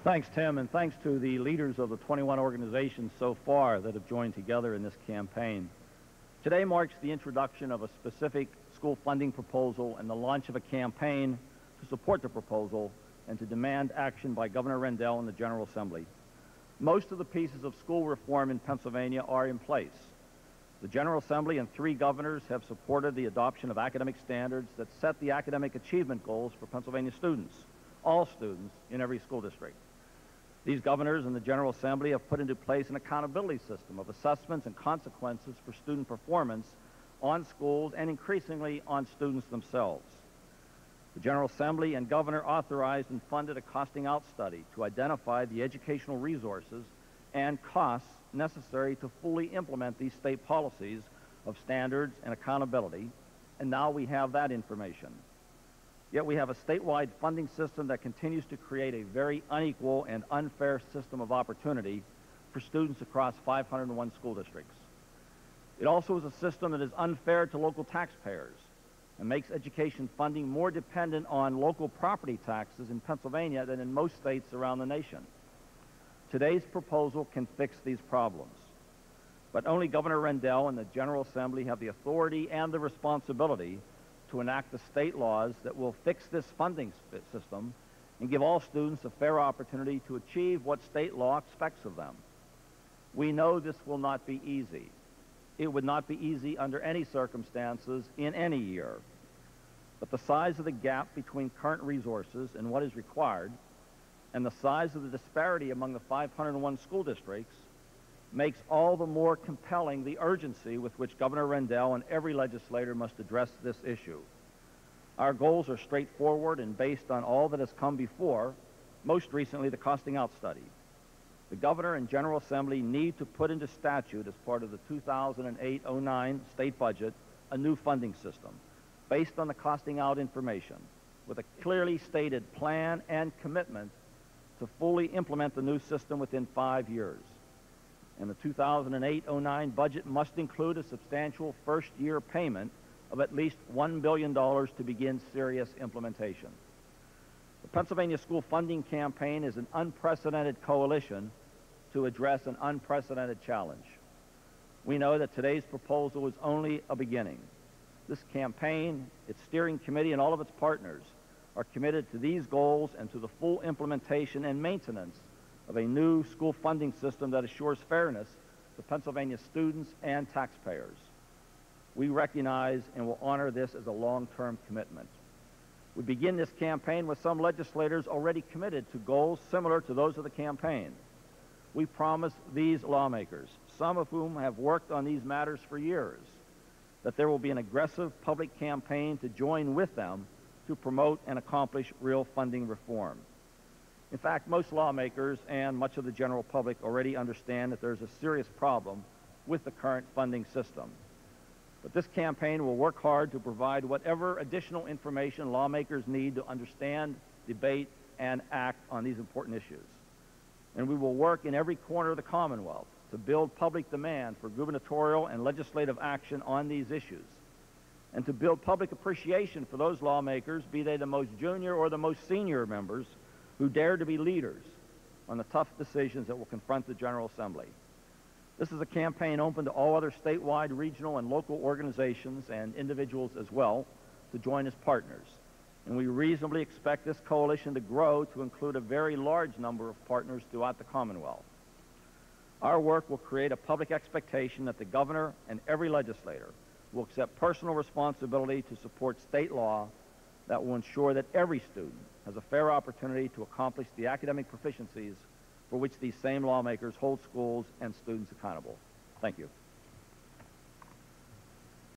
Thanks, Tim, and thanks to the leaders of the 21 organizations so far that have joined together in this campaign. Today marks the introduction of a specific school funding proposal and the launch of a campaign to support the proposal and to demand action by Governor Rendell and the General Assembly. Most of the pieces of school reform in Pennsylvania are in place. The General Assembly and 3 governors have supported the adoption of academic standards that set the academic achievement goals for Pennsylvania students, all students in every school district. These governors and the General Assembly have put into place an accountability system of assessments and consequences for student performance on schools and increasingly on students themselves. The General Assembly and Governor authorized and funded a costing out study to identify the educational resources and costs necessary to fully implement these state policies of standards and accountability, and now we have that information. Yet we have a statewide funding system that continues to create a very unequal and unfair system of opportunity for students across 501 school districts. It also is a system that is unfair to local taxpayers and makes education funding more dependent on local property taxes in Pennsylvania than in most states around the nation. Today's proposal can fix these problems, but only Governor Rendell and the General Assembly have the authority and the responsibility to enact the state laws that will fix this funding system and give all students a fair opportunity to achieve what state law expects of them. We know this will not be easy. It would not be easy under any circumstances in any year. But the size of the gap between current resources and what is required, and the size of the disparity among the 501 school districts, makes all the more compelling the urgency with which Governor Rendell and every legislator must address this issue. Our goals are straightforward and based on all that has come before, most recently the costing out study. The Governor and General Assembly need to put into statute as part of the 2008-09 state budget a new funding system based on the costing out information with a clearly stated plan and commitment to fully implement the new system within 5 years. And the 2008-09 budget must include a substantial first-year payment of at least $1 billion to begin serious implementation. The Pennsylvania School Funding Campaign is an unprecedented coalition to address an unprecedented challenge. We know that today's proposal is only a beginning. This campaign, its steering committee, and all of its partners are committed to these goals and to the full implementation and maintenance of a new school funding system that assures fairness to Pennsylvania students and taxpayers. We recognize and will honor this as a long-term commitment. We begin this campaign with some legislators already committed to goals similar to those of the campaign. We promise these lawmakers, some of whom have worked on these matters for years, that there will be an aggressive public campaign to join with them to promote and accomplish real funding reform. In fact, most lawmakers and much of the general public already understand that there's a serious problem with the current funding system. But this campaign will work hard to provide whatever additional information lawmakers need to understand, debate, and act on these important issues. And we will work in every corner of the Commonwealth to build public demand for gubernatorial and legislative action on these issues, and to build public appreciation for those lawmakers, be they the most junior or the most senior members, who dare to be leaders on the tough decisions that will confront the General Assembly. This is a campaign open to all other statewide, regional, and local organizations and individuals as well to join as partners. And we reasonably expect this coalition to grow to include a very large number of partners throughout the Commonwealth. Our work will create a public expectation that the Governor and every legislator will accept personal responsibility to support state law that will ensure that every student has a fair opportunity to accomplish the academic proficiencies for which these same lawmakers hold schools and students accountable. Thank you.